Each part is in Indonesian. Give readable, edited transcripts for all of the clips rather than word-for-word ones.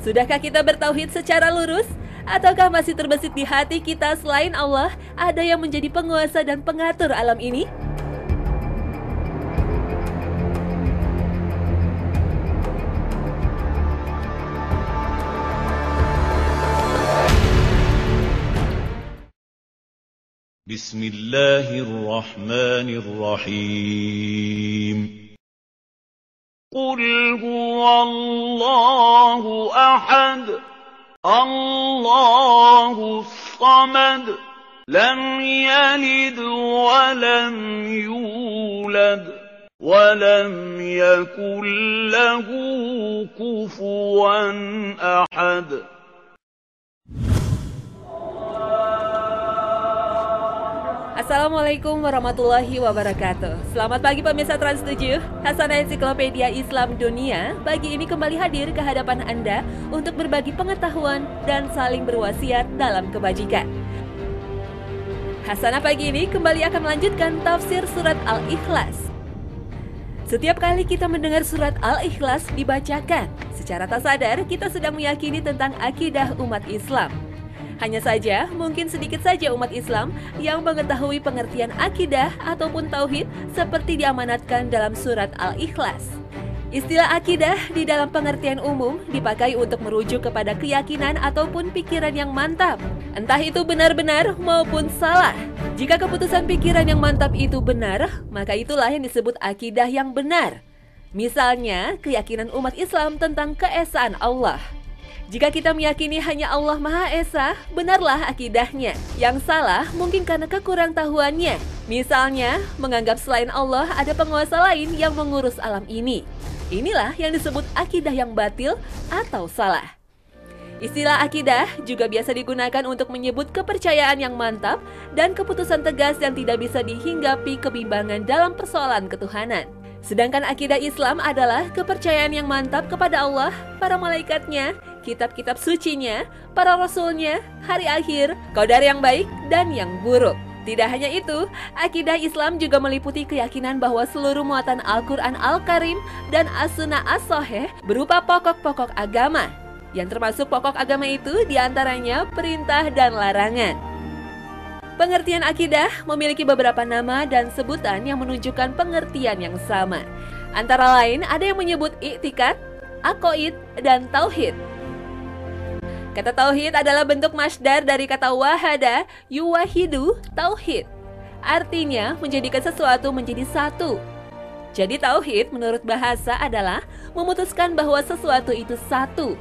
Sudahkah kita bertauhid secara lurus? Ataukah masih terbesit di hati kita selain Allah ada yang menjadi penguasa dan pengatur alam ini? Bismillahirrahmanirrahim. Qul huwallahu ahad, Allahus samad, lam yalid wa lam yulad, wa lam yakul lahu kufuwan ahad. Assalamualaikum warahmatullahi wabarakatuh. Selamat pagi pemirsa Trans7. Hasanah Ensiklopedia Islam Dunia pagi ini kembali hadir ke hadapan Anda untuk berbagi pengetahuan dan saling berwasiat dalam kebajikan. Hasanah pagi ini kembali akan melanjutkan tafsir surat Al-Ikhlas. Setiap kali kita mendengar surat Al-Ikhlas dibacakan, secara tak sadar kita sedang meyakini tentang akidah umat Islam. Hanya saja, mungkin sedikit saja umat Islam yang mengetahui pengertian akidah ataupun tauhid seperti diamanatkan dalam surat Al-Ikhlas. Istilah akidah di dalam pengertian umum dipakai untuk merujuk kepada keyakinan ataupun pikiran yang mantap. Entah itu benar-benar maupun salah. Jika keputusan pikiran yang mantap itu benar, maka itulah yang disebut akidah yang benar. Misalnya, keyakinan umat Islam tentang keesaan Allah. Jika kita meyakini hanya Allah Maha Esa, benarlah akidahnya. Yang salah mungkin karena kekurangtahuannya. Misalnya, menganggap selain Allah ada penguasa lain yang mengurus alam ini. Inilah yang disebut akidah yang batil atau salah. Istilah akidah juga biasa digunakan untuk menyebut kepercayaan yang mantap dan keputusan tegas yang tidak bisa dihinggapi kebimbangan dalam persoalan ketuhanan. Sedangkan akidah Islam adalah kepercayaan yang mantap kepada Allah, para malaikatnya, kitab-kitab sucinya, para rasulnya, hari akhir, qadar yang baik dan yang buruk. Tidak hanya itu, akidah Islam juga meliputi keyakinan bahwa seluruh muatan Al-Quran Al-Karim dan As-Sunnah As-Sahih berupa pokok-pokok agama. Yang termasuk pokok agama itu diantaranya perintah dan larangan. Pengertian akidah memiliki beberapa nama dan sebutan yang menunjukkan pengertian yang sama. Antara lain ada yang menyebut i'tikad, aqaid, dan tauhid. Kata tauhid adalah bentuk masdar dari kata wahada, yuwahidu, tauhid. Artinya menjadikan sesuatu menjadi satu. Jadi tauhid menurut bahasa adalah memutuskan bahwa sesuatu itu satu.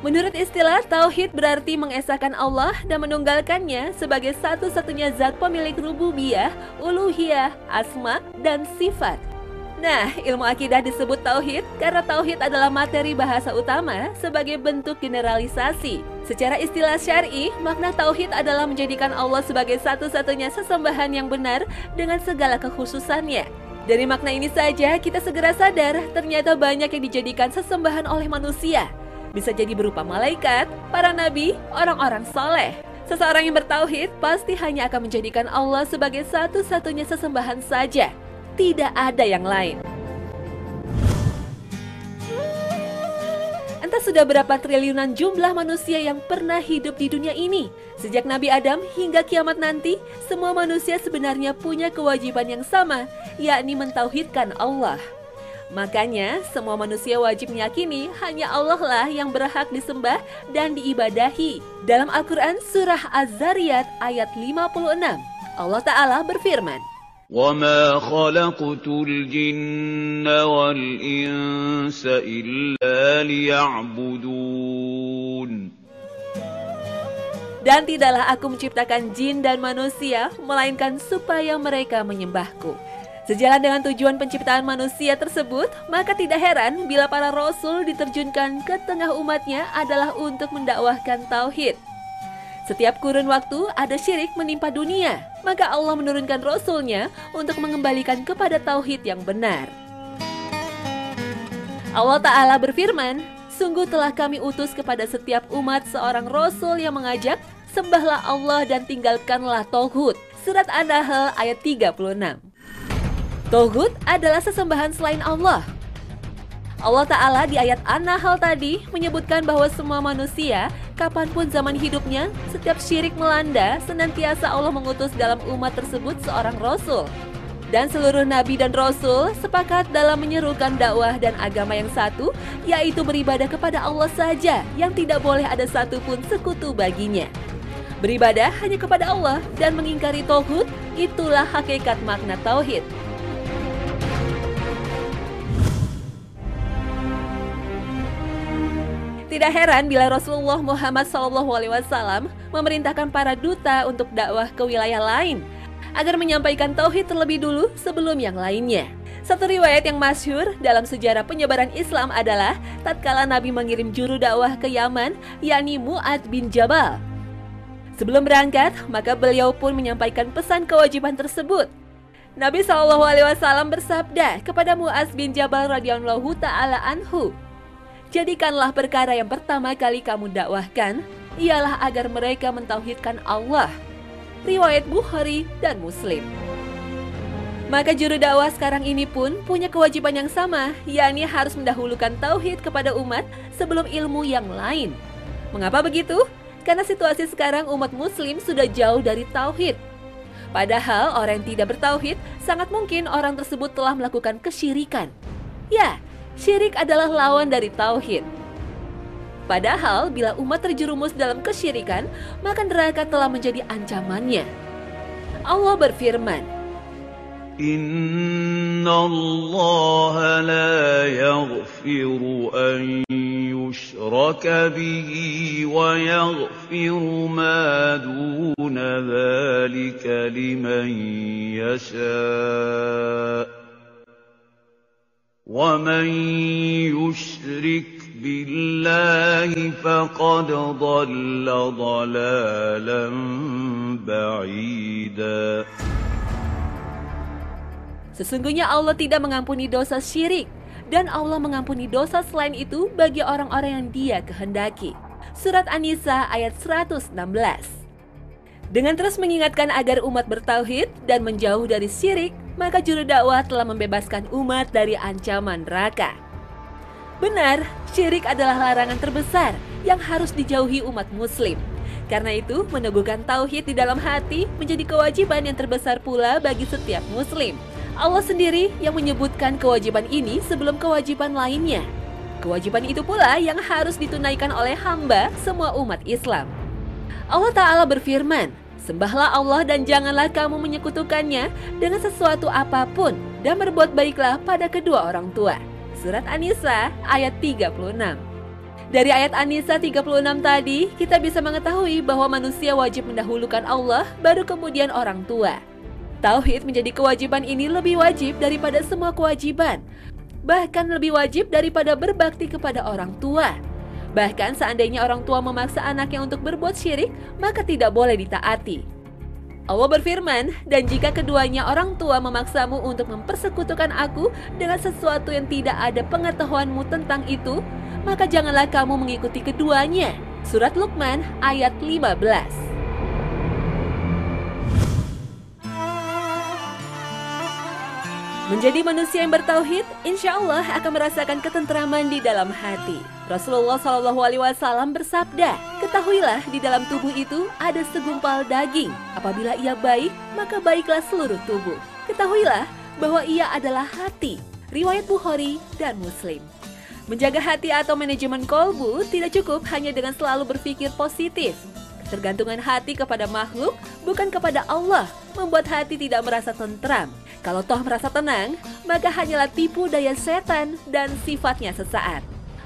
Menurut istilah, tauhid berarti mengesahkan Allah dan menunggalkannya sebagai satu-satunya zat pemilik rububiyah, uluhiyah, asma, dan sifat. Nah, ilmu akidah disebut tauhid karena tauhid adalah materi bahasa utama sebagai bentuk generalisasi. Secara istilah syar'i, makna tauhid adalah menjadikan Allah sebagai satu-satunya sesembahan yang benar dengan segala kekhususannya. Dari makna ini saja kita segera sadar ternyata banyak yang dijadikan sesembahan oleh manusia. Bisa jadi berupa malaikat, para nabi, orang-orang soleh. Seseorang yang bertauhid pasti hanya akan menjadikan Allah sebagai satu-satunya sesembahan saja. Tidak ada yang lain. Entah sudah berapa triliunan jumlah manusia yang pernah hidup di dunia ini. Sejak Nabi Adam hingga kiamat nanti, semua manusia sebenarnya punya kewajiban yang sama, yakni mentauhidkan Allah. Makanya, semua manusia wajib meyakini hanya Allah lah yang berhak disembah dan diibadahi. Dalam Al-Quran Surah Az-Zariyat ayat 56, Allah Ta'ala berfirman, وَمَا خَلَقْتُ الْجِنَّ وَالْإِنسَ إِلَّا لِيَعْبُدُونَ. Dan tidaklah aku menciptakan jin dan manusia, melainkan supaya mereka menyembahku. Sejalan dengan tujuan penciptaan manusia tersebut, maka tidak heran bila para rasul diterjunkan ke tengah umatnya adalah untuk mendakwahkan tauhid. Setiap kurun waktu ada syirik menimpa dunia, maka Allah menurunkan rasulnya untuk mengembalikan kepada tauhid yang benar. Allah Ta'ala berfirman, sungguh telah kami utus kepada setiap umat seorang rasul yang mengajak, sembahlah Allah dan tinggalkanlah tauhid. Surat An-Nahl ayat 36. Tauhid adalah sesembahan selain Allah. Allah Ta'ala di ayat An-Nahl tadi menyebutkan bahwa semua manusia, kapanpun zaman hidupnya, setiap syirik melanda, senantiasa Allah mengutus dalam umat tersebut seorang Rasul. Dan seluruh Nabi dan Rasul sepakat dalam menyerukan dakwah dan agama yang satu, yaitu beribadah kepada Allah saja, yang tidak boleh ada satupun sekutu baginya. Beribadah hanya kepada Allah dan mengingkari tauhid, itulah hakikat makna tauhid. Tidak heran bila Rasulullah Muhammad SAW memerintahkan para duta untuk dakwah ke wilayah lain agar menyampaikan tauhid terlebih dulu sebelum yang lainnya. Satu riwayat yang masyhur dalam sejarah penyebaran Islam adalah tatkala Nabi mengirim juru dakwah ke Yaman, yakni Mu'adz bin Jabal. Sebelum berangkat, maka beliau pun menyampaikan pesan kewajiban tersebut. Nabi SAW bersabda kepada Mu'adz bin Jabal radhiyallahu ta'ala anhu, "Jadikanlah perkara yang pertama kali kamu dakwahkan, ialah agar mereka mentauhidkan Allah." Riwayat Bukhari dan Muslim. Maka juru dakwah sekarang ini pun punya kewajiban yang sama, yakni harus mendahulukan tauhid kepada umat sebelum ilmu yang lain. Mengapa begitu? Karena situasi sekarang umat muslim sudah jauh dari tauhid. Padahal orang yang tidak bertauhid, sangat mungkin orang tersebut telah melakukan kesyirikan. Ya, syirik adalah lawan dari tauhid. Padahal bila umat terjerumus dalam kesyirikan, maka neraka telah menjadi ancamannya. Allah berfirman, Inna Allah la yaghfiru an yushraka bihi wa yaghfiru ma duna dhalika liman yasha' wa man yushrik billahi faqad dhalla dhalalan ba'ida. Sesungguhnya Allah tidak mengampuni dosa syirik, dan Allah mengampuni dosa selain itu bagi orang-orang yang Dia kehendaki. Surat An-Nisa ayat 116. Dengan terus mengingatkan agar umat bertauhid dan menjauh dari syirik, maka juru dakwah telah membebaskan umat dari ancaman neraka. Benar, syirik adalah larangan terbesar yang harus dijauhi umat muslim. Karena itu, meneguhkan tauhid di dalam hati menjadi kewajiban yang terbesar pula bagi setiap muslim. Allah sendiri yang menyebutkan kewajiban ini sebelum kewajiban lainnya. Kewajiban itu pula yang harus ditunaikan oleh hamba semua umat Islam. Allah Ta'ala berfirman, "Sembahlah Allah dan janganlah kamu menyekutukannya dengan sesuatu apapun, dan berbuat baiklah pada kedua orang tua." Surat An-Nisa ayat 36. Dari ayat An-Nisa 36 tadi, kita bisa mengetahui bahwa manusia wajib mendahulukan Allah, baru kemudian orang tua. Tauhid menjadi kewajiban ini lebih wajib daripada semua kewajiban. Bahkan lebih wajib daripada berbakti kepada orang tua. Bahkan seandainya orang tua memaksa anaknya untuk berbuat syirik, maka tidak boleh ditaati. Allah berfirman, "Dan jika keduanya orang tua memaksamu untuk mempersekutukan aku dengan sesuatu yang tidak ada pengetahuanmu tentang itu, maka janganlah kamu mengikuti keduanya." Surat Luqman ayat 15. Menjadi manusia yang bertauhid, insya Allah akan merasakan ketentraman di dalam hati. Rasulullah SAW bersabda, "Ketahuilah di dalam tubuh itu ada segumpal daging. Apabila ia baik, maka baiklah seluruh tubuh. Ketahuilah bahwa ia adalah hati." Riwayat Bukhari dan Muslim. Menjaga hati atau manajemen kolbu tidak cukup hanya dengan selalu berpikir positif. Ketergantungan hati kepada makhluk, bukan kepada Allah, membuat hati tidak merasa tentram. Kalau toh merasa tenang, maka hanyalah tipu daya setan dan sifatnya sesaat.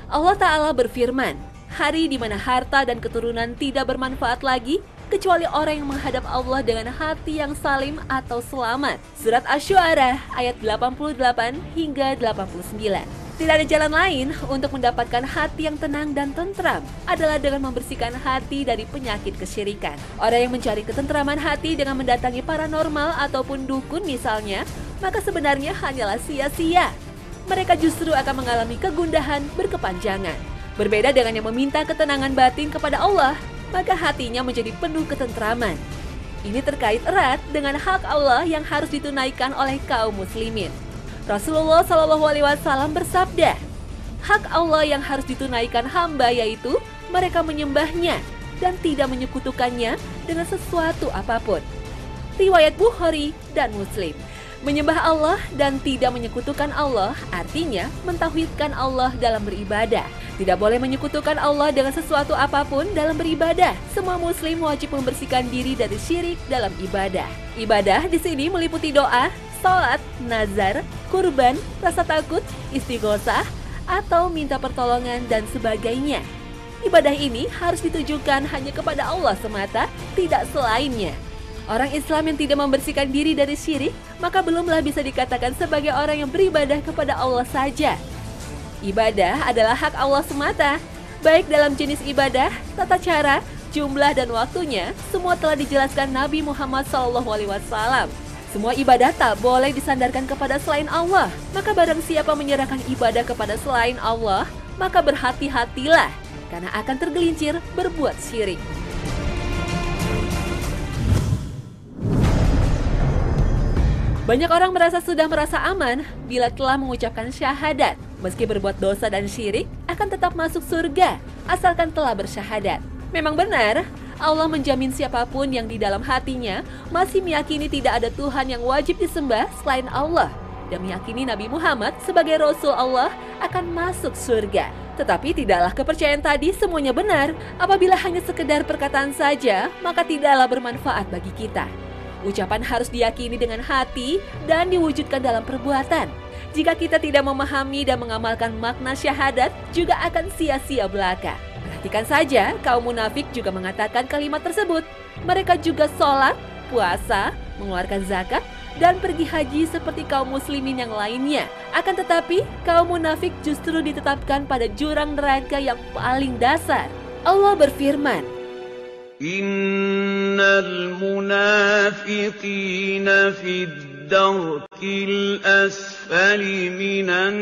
Allah Ta'ala berfirman, "Hari di mana harta dan keturunan tidak bermanfaat lagi, kecuali orang yang menghadap Allah dengan hati yang salim atau selamat." Surat Asy-Syu'ara ayat 88 hingga 89. Tidak ada jalan lain untuk mendapatkan hati yang tenang dan tentram adalah dengan membersihkan hati dari penyakit kesyirikan. Orang yang mencari ketentraman hati dengan mendatangi paranormal ataupun dukun misalnya, maka sebenarnya hanyalah sia-sia. Mereka justru akan mengalami kegundahan berkepanjangan. Berbeda dengan yang meminta ketenangan batin kepada Allah, maka hatinya menjadi penuh ketentraman. Ini terkait erat dengan hak Allah yang harus ditunaikan oleh kaum muslimin. Rasulullah SAW bersabda, Hak Allah yang harus ditunaikan hamba yaitu mereka menyembahnya dan tidak menyekutukannya dengan sesuatu apapun. Riwayat Bukhari dan Muslim. Menyembah Allah dan tidak menyekutukan Allah artinya mentauhidkan Allah dalam beribadah. Tidak boleh menyekutukan Allah dengan sesuatu apapun dalam beribadah. Semua muslim wajib membersihkan diri dari syirik dalam ibadah. Ibadah di sini meliputi doa, salat, nazar, kurban, rasa takut, istighosah, atau minta pertolongan dan sebagainya. Ibadah ini harus ditujukan hanya kepada Allah semata, tidak selainnya. Orang Islam yang tidak membersihkan diri dari syirik, maka belumlah bisa dikatakan sebagai orang yang beribadah kepada Allah saja. Ibadah adalah hak Allah semata, baik dalam jenis ibadah, tata cara, jumlah dan waktunya, semua telah dijelaskan Nabi Muhammad SAW. Semua ibadah tak boleh disandarkan kepada selain Allah. Maka barang siapa menyerahkan ibadah kepada selain Allah, maka berhati-hatilah, karena akan tergelincir berbuat syirik. Banyak orang sudah merasa aman bila telah mengucapkan syahadat. Meski berbuat dosa dan syirik, akan tetap masuk surga, asalkan telah bersyahadat. Memang benar, Allah menjamin siapapun yang di dalam hatinya masih meyakini tidak ada Tuhan yang wajib disembah selain Allah, dan meyakini Nabi Muhammad sebagai Rasul Allah akan masuk surga. Tetapi tidaklah kepercayaan tadi semuanya benar. Apabila hanya sekedar perkataan saja, maka tidaklah bermanfaat bagi kita. Ucapan harus diyakini dengan hati dan diwujudkan dalam perbuatan. Jika kita tidak memahami dan mengamalkan makna syahadat, juga akan sia-sia belaka. Perhatikan saja, kaum munafik juga mengatakan kalimat tersebut. Mereka juga sholat, puasa, mengeluarkan zakat, dan pergi haji seperti kaum muslimin yang lainnya. Akan tetapi, kaum munafik justru ditetapkan pada jurang neraka yang paling dasar. Allah berfirman, Innal munafiqina fid darkil asfali minan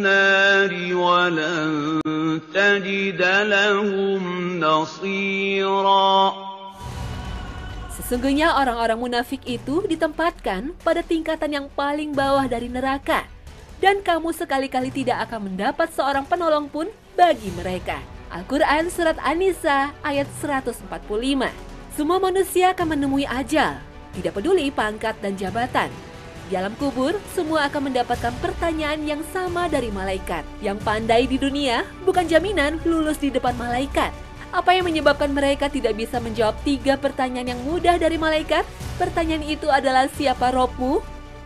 nari wa lan tajida lahum nasira. Sesungguhnya orang-orang munafik itu ditempatkan pada tingkatan yang paling bawah dari neraka, dan kamu sekali-kali tidak akan mendapat seorang penolong pun bagi mereka. Al-Quran Surat An-Nisa ayat 145. Semua manusia akan menemui ajal, tidak peduli pangkat dan jabatan. Di alam kubur, semua akan mendapatkan pertanyaan yang sama dari malaikat. Yang pandai di dunia bukan jaminan lulus di depan malaikat. Apa yang menyebabkan mereka tidak bisa menjawab 3 pertanyaan yang mudah dari malaikat? Pertanyaan itu adalah siapa Robmu,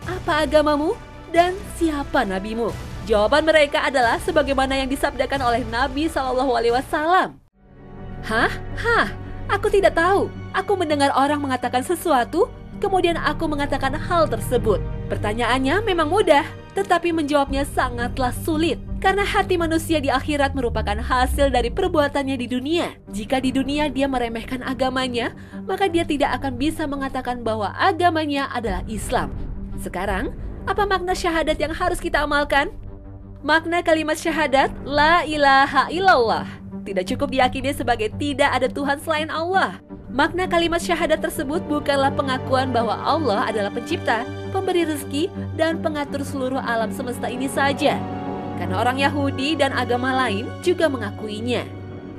apa agamamu, dan siapa nabimu. Jawaban mereka adalah sebagaimana yang disabdakan oleh Nabi SAW. Hah? Aku tidak tahu. Aku mendengar orang mengatakan sesuatu, kemudian aku mengatakan hal tersebut. Pertanyaannya memang mudah, tetapi menjawabnya sangatlah sulit. Karena hati manusia di akhirat merupakan hasil dari perbuatannya di dunia. Jika di dunia dia meremehkan agamanya, maka dia tidak akan bisa mengatakan bahwa agamanya adalah Islam. Sekarang, apa makna syahadat yang harus kita amalkan? Makna kalimat syahadat, la ilaha illallah, tidak cukup diyakini sebagai tidak ada Tuhan selain Allah. Makna kalimat syahadat tersebut bukanlah pengakuan bahwa Allah adalah pencipta, pemberi rezeki, dan pengatur seluruh alam semesta ini saja. Karena orang Yahudi dan agama lain juga mengakuinya.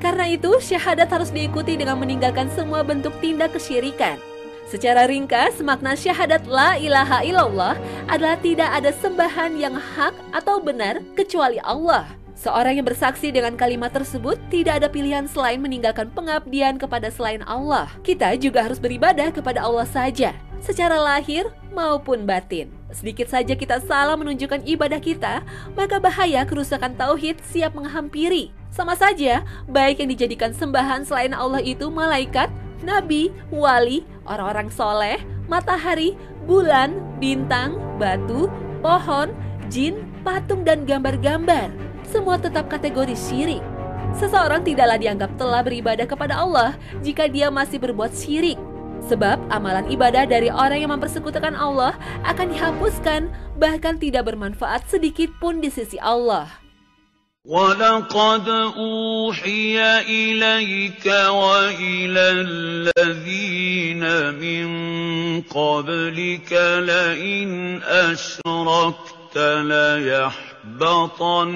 Karena itu, syahadat harus diikuti dengan meninggalkan semua bentuk tindak kesyirikan. Secara ringkas, makna syahadat la ilaha illallah adalah tidak ada sembahan yang hak atau benar kecuali Allah. Seorang yang bersaksi dengan kalimat tersebut tidak ada pilihan selain meninggalkan pengabdian kepada selain Allah. Kita juga harus beribadah kepada Allah saja, secara lahir maupun batin. Sedikit saja kita salah menunjukkan ibadah kita, maka bahaya kerusakan tauhid siap menghampiri. Sama saja, baik yang dijadikan sembahan selain Allah itu malaikat, nabi, wali, orang-orang soleh, matahari, bulan, bintang, batu, pohon, jin, patung, dan gambar-gambar. Semua tetap kategori syirik. Seseorang tidaklah dianggap telah beribadah kepada Allah jika dia masih berbuat syirik. Sebab amalan ibadah dari orang yang mempersekutukan Allah akan dihapuskan, bahkan tidak bermanfaat sedikit pun di sisi Allah. وَلَقَدْ أُوحِيَ إِلَيْكَ وَإِلَى الَّذِينَ مِن قَبْلِكَ لَئِنْ أَشْرَكْتَ ليحبطن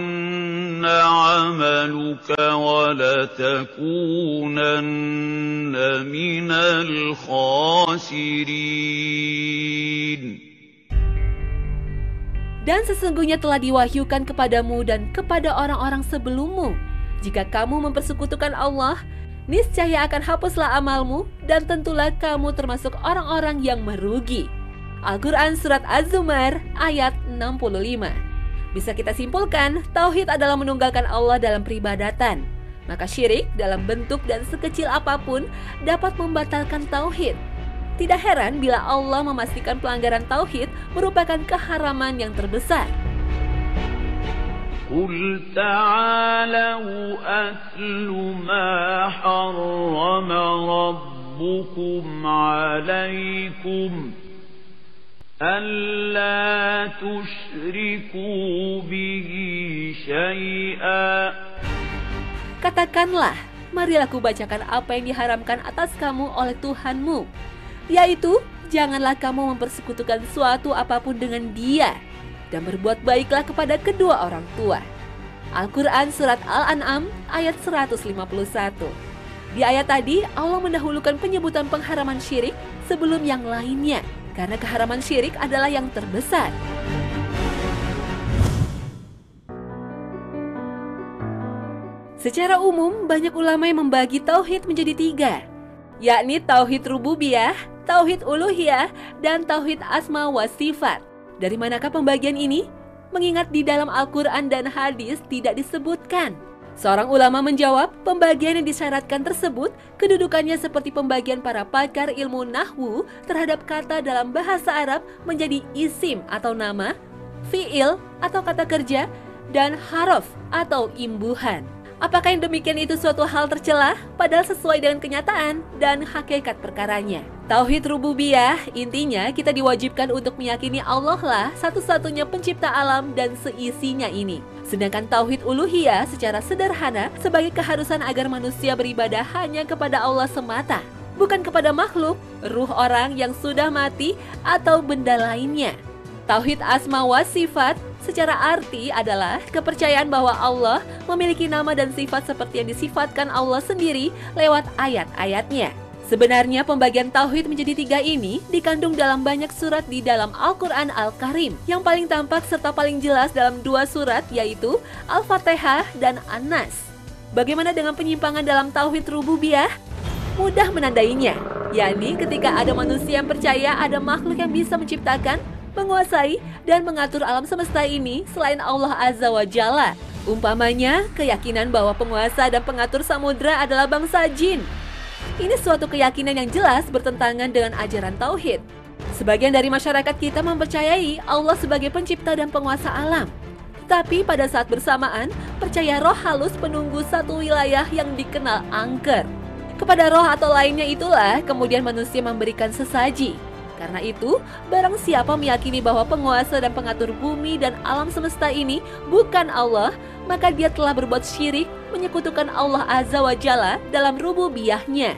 عملك ولتكونن من الخاسرين. Dan sesungguhnya telah diwahyukan kepadamu dan kepada orang-orang sebelummu, jika kamu mempersekutukan Allah, niscaya akan hapuslah amalmu dan tentulah kamu termasuk orang-orang yang merugi. Al-Quran Surat Az-Zumar ayat 65. Bisa kita simpulkan, tauhid adalah menunggalkan Allah dalam peribadatan. Maka syirik dalam bentuk dan sekecil apapun dapat membatalkan tauhid. Tidak heran bila Allah memastikan pelanggaran tauhid merupakan keharaman yang terbesar. قُلْ تَعَالَوْا أَتْلُ مَا حَرَّمَ رَبُّكُمْ عَلَيْكُمْ أَلَّا تُشْرِكُوا بِهِ شَيْئًا. Katakanlah, marilah kubacakan apa yang diharamkan atas kamu oleh Tuhanmu, yaitu janganlah kamu mempersekutukan suatu apapun dengan Dia, dan berbuat baiklah kepada kedua orang tua. Al-Quran Surat Al-An'am ayat 151. Di ayat tadi Allah mendahulukan penyebutan pengharaman syirik sebelum yang lainnya, karena keharaman syirik adalah yang terbesar. Secara umum, banyak ulama yang membagi tauhid menjadi 3, yakni tauhid rububiyah, tauhid uluhiyah, dan tauhid asma wa sifat. Dari manakah pembagian ini? Mengingat di dalam Al-Quran dan hadis tidak disebutkan. Seorang ulama menjawab, pembagian yang disyaratkan tersebut kedudukannya seperti pembagian para pakar ilmu nahwu terhadap kata dalam bahasa Arab menjadi isim atau nama, fi'il atau kata kerja, dan haraf atau imbuhan. Apakah yang demikian itu suatu hal tercela? Padahal sesuai dengan kenyataan dan hakikat perkaranya. Tauhid rububiyah, intinya kita diwajibkan untuk meyakini Allah lah satu-satunya pencipta alam dan seisinya ini. Sedangkan tauhid uluhiyah secara sederhana sebagai keharusan agar manusia beribadah hanya kepada Allah semata, bukan kepada makhluk, ruh orang yang sudah mati, atau benda lainnya. Tauhid asma wa sifat secara arti adalah kepercayaan bahwa Allah memiliki nama dan sifat seperti yang disifatkan Allah sendiri lewat ayat-ayatnya. Sebenarnya pembagian tauhid menjadi 3 ini dikandung dalam banyak surat di dalam Al-Quran Al-Karim. Yang paling tampak serta paling jelas dalam 2 surat yaitu Al-Fatihah dan An-Nas. Bagaimana dengan penyimpangan dalam tauhid rububiyah? Mudah menandainya, yakni ketika ada manusia yang percaya ada makhluk yang bisa menciptakan, menguasai, dan mengatur alam semesta ini selain Allah Azza wa Jalla. Umpamanya, keyakinan bahwa penguasa dan pengatur samudra adalah bangsa jin. Ini suatu keyakinan yang jelas bertentangan dengan ajaran tauhid. Sebagian dari masyarakat kita mempercayai Allah sebagai pencipta dan penguasa alam. Tapi pada saat bersamaan, percaya roh halus penunggu satu wilayah yang dikenal angker. Kepada roh atau lainnya itulah kemudian manusia memberikan sesaji. Karena itu, barang siapa meyakini bahwa penguasa dan pengatur bumi dan alam semesta ini bukan Allah, maka dia telah berbuat syirik, menyekutukan Allah Azza wa Jalla dalam rububiyahnya.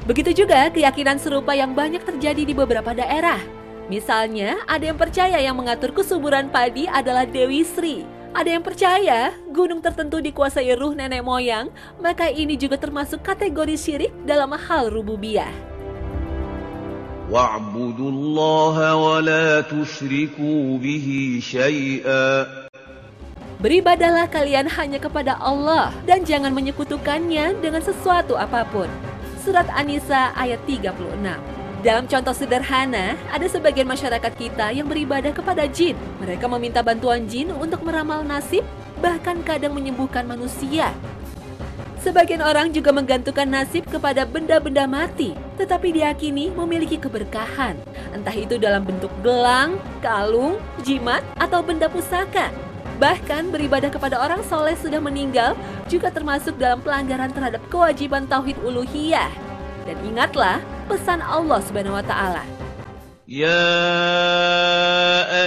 Begitu juga keyakinan serupa yang banyak terjadi di beberapa daerah. Misalnya, ada yang percaya yang mengatur kesuburan padi adalah Dewi Sri. Ada yang percaya gunung tertentu dikuasai ruh nenek moyang, maka ini juga termasuk kategori syirik dalam hal rububiyah. وَاعْبُدُوا اللَّهَ وَلَا تُشْرِكُوا بِهِ شَيْئًا. Beribadahlah kalian hanya kepada Allah dan jangan menyekutukannya dengan sesuatu apapun. Surat An-Nisa ayat 36. Dalam contoh sederhana, ada sebagian masyarakat kita yang beribadah kepada jin. Mereka meminta bantuan jin untuk meramal nasib, bahkan kadang menyembuhkan manusia. Sebagian orang juga menggantungkan nasib kepada benda-benda mati, tetapi diyakini memiliki keberkahan. Entah itu dalam bentuk gelang, kalung, jimat, atau benda pusaka. Bahkan beribadah kepada orang soleh sudah meninggal juga termasuk dalam pelanggaran terhadap kewajiban tauhid uluhiyah. Dan ingatlah pesan Allah Subhanahu wa Ta'ala. Ya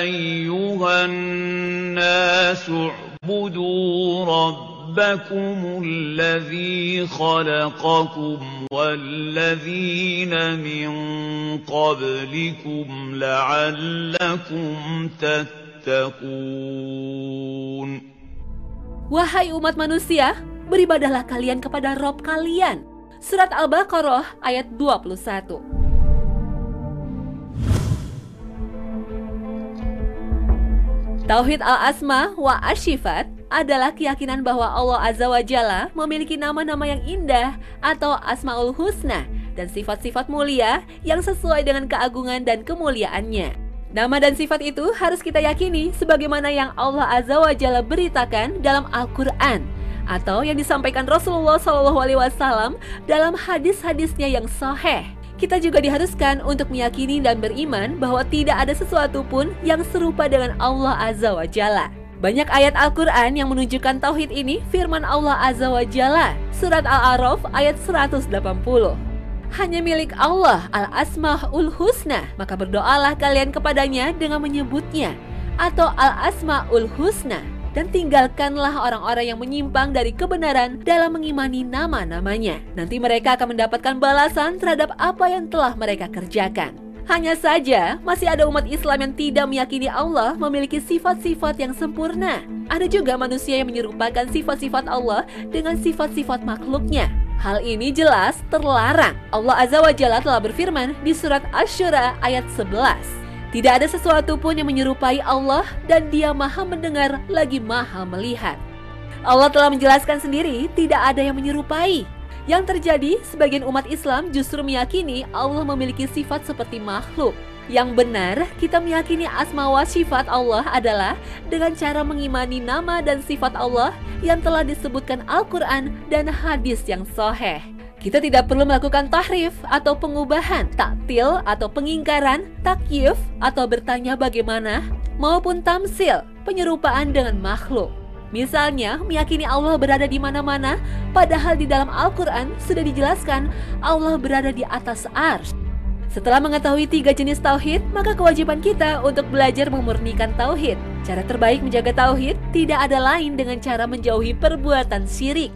ayyuhan nasu u'budu ربكم الذي خلقكم والذين من قبلكم لعلكم تتقون. تتقون Wahai umat manusia, beribadahlah kalian kepada Rob kalian. Surat Al-Baqarah ayat 21. Tauhid al-asma wa asyifat adalah keyakinan bahwa Allah Azza wa Jalla memiliki nama-nama yang indah atau asmaul husna dan sifat-sifat mulia yang sesuai dengan keagungan dan kemuliaannya. Nama dan sifat itu harus kita yakini sebagaimana yang Allah Azza wa Jalla beritakan dalam Al-Quran atau yang disampaikan Rasulullah SAW dalam hadis-hadisnya yang sahih. Kita juga diharuskan untuk meyakini dan beriman bahwa tidak ada sesuatu pun yang serupa dengan Allah Azza wa Jalla. Banyak ayat Al-Quran yang menunjukkan tauhid ini firman Allah Azza wa Jalla, surat Al-A'raf ayat 180. Hanya milik Allah al-asma'ul husna, maka berdoalah kalian kepadanya dengan menyebutnya, atau al-asma'ul husna, dan tinggalkanlah orang-orang yang menyimpang dari kebenaran dalam mengimani nama-namanya. Nanti mereka akan mendapatkan balasan terhadap apa yang telah mereka kerjakan. Hanya saja, masih ada umat Islam yang tidak meyakini Allah memiliki sifat-sifat yang sempurna. Ada juga manusia yang menyerupakan sifat-sifat Allah dengan sifat-sifat makhluknya. Hal ini jelas terlarang. Allah Azza wa Jalla telah berfirman di surat Asy-Syura ayat 11. Tidak ada sesuatu pun yang menyerupai Allah dan Dia Maha mendengar lagi Maha melihat. Allah telah menjelaskan sendiri tidak ada yang menyerupai. Yang terjadi, sebagian umat Islam justru meyakini Allah memiliki sifat seperti makhluk. Yang benar, kita meyakini asma wa sifat Allah adalah dengan cara mengimani nama dan sifat Allah yang telah disebutkan Al-Quran dan hadis yang sahih. Kita tidak perlu melakukan tahrif atau pengubahan, taktil atau pengingkaran, takyif atau bertanya bagaimana, maupun tamsil, penyerupaan dengan makhluk. Misalnya, meyakini Allah berada di mana-mana, padahal di dalam Al-Quran sudah dijelaskan Allah berada di atas arsy. Setelah mengetahui 3 jenis tauhid, maka kewajiban kita untuk belajar memurnikan tauhid. Cara terbaik menjaga tauhid tidak ada lain dengan cara menjauhi perbuatan syirik.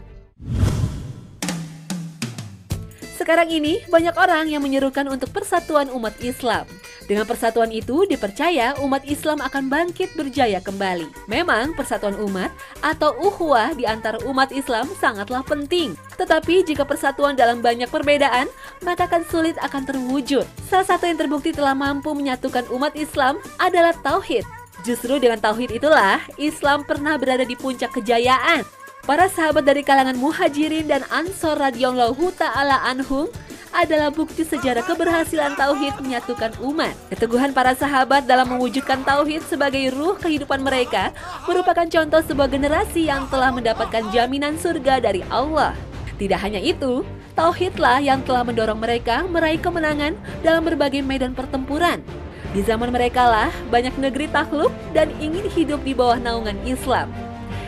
Sekarang ini, banyak orang yang menyerukan untuk persatuan umat Islam. Dengan persatuan itu, dipercaya umat Islam akan bangkit berjaya kembali. Memang, persatuan umat atau ukhuwah di antara umat Islam sangatlah penting. Tetapi, jika persatuan dalam banyak perbedaan, maka akan sulit akan terwujud. Salah satu yang terbukti telah mampu menyatukan umat Islam adalah tauhid. Justru dengan tauhid itulah, Islam pernah berada di puncak kejayaan. Para sahabat dari kalangan Muhajirin dan Ansor radhiyallahu ta'ala anhum adalah bukti sejarah keberhasilan tauhid menyatukan umat. Keteguhan para sahabat dalam mewujudkan tauhid sebagai ruh kehidupan mereka merupakan contoh sebuah generasi yang telah mendapatkan jaminan surga dari Allah. Tidak hanya itu, tauhidlah yang telah mendorong mereka meraih kemenangan dalam berbagai medan pertempuran. Di zaman mereka lah banyak negeri takluk dan ingin hidup di bawah naungan Islam.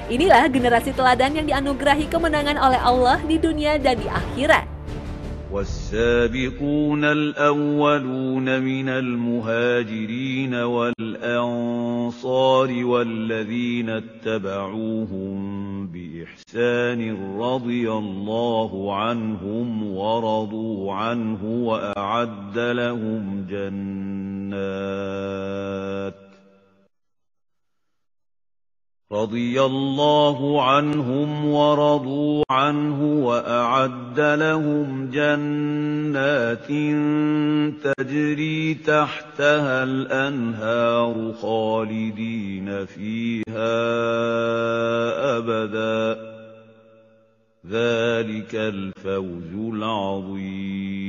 Inilah generasi teladan yang dianugerahi kemenangan oleh Allah di dunia dan di akhirat. والسابقون الأولون من المهاجرين والأنصار والذين اتبعوهم بإحسان رضي الله عنهم ورضوا عنه وأعد لهم جنات رضي الله عنهم ورضوا عنه وأعد لهم جنات تجري تحتها الأنهار خالدين فيها أبدا ذلك الفوز العظيم.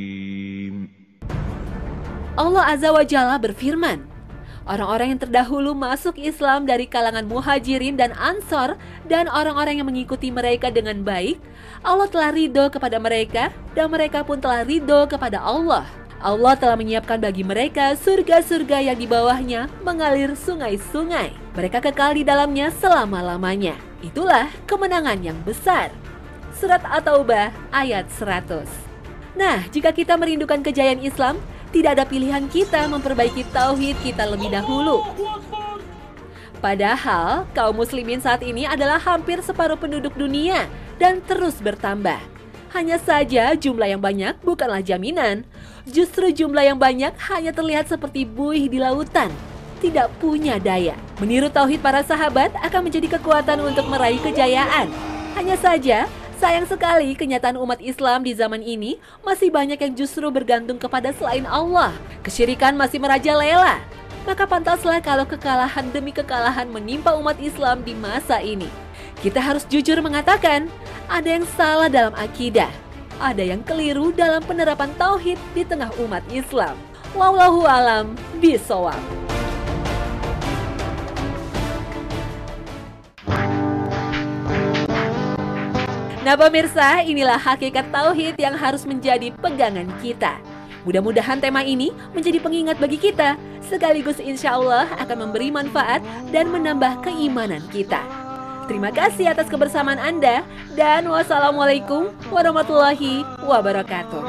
Allah Azza wa Jalla berfirman, orang-orang yang terdahulu masuk Islam dari kalangan Muhajirin dan Ansor dan orang-orang yang mengikuti mereka dengan baik, Allah telah ridho kepada mereka dan mereka pun telah ridho kepada Allah. Allah telah menyiapkan bagi mereka surga-surga yang di bawahnya mengalir sungai-sungai. Mereka kekal di dalamnya selama-lamanya. Itulah kemenangan yang besar. Surat At-Taubah ayat 100. Nah, jika kita merindukan kejayaan Islam, tidak ada pilihan kita memperbaiki tauhid kita lebih dahulu. Padahal kaum muslimin saat ini adalah hampir separuh penduduk dunia dan terus bertambah. Hanya saja jumlah yang banyak bukanlah jaminan. Justru jumlah yang banyak hanya terlihat seperti buih di lautan. tidak punya daya. Meniru tauhid para sahabat akan menjadi kekuatan untuk meraih kejayaan. Hanya saja, sayang sekali kenyataan umat Islam di zaman ini masih banyak yang justru bergantung kepada selain Allah. Kesyirikan masih merajalela. Maka pantaslah kalau kekalahan demi kekalahan menimpa umat Islam di masa ini. Kita harus jujur mengatakan, ada yang salah dalam akidah, ada yang keliru dalam penerapan tauhid di tengah umat Islam. Wallahu a'lam bishawab. Nah pemirsa, inilah hakikat tauhid yang harus menjadi pegangan kita. Mudah-mudahan tema ini menjadi pengingat bagi kita, sekaligus insya Allah akan memberi manfaat dan menambah keimanan kita. Terima kasih atas kebersamaan Anda, dan wassalamualaikum warahmatullahi wabarakatuh.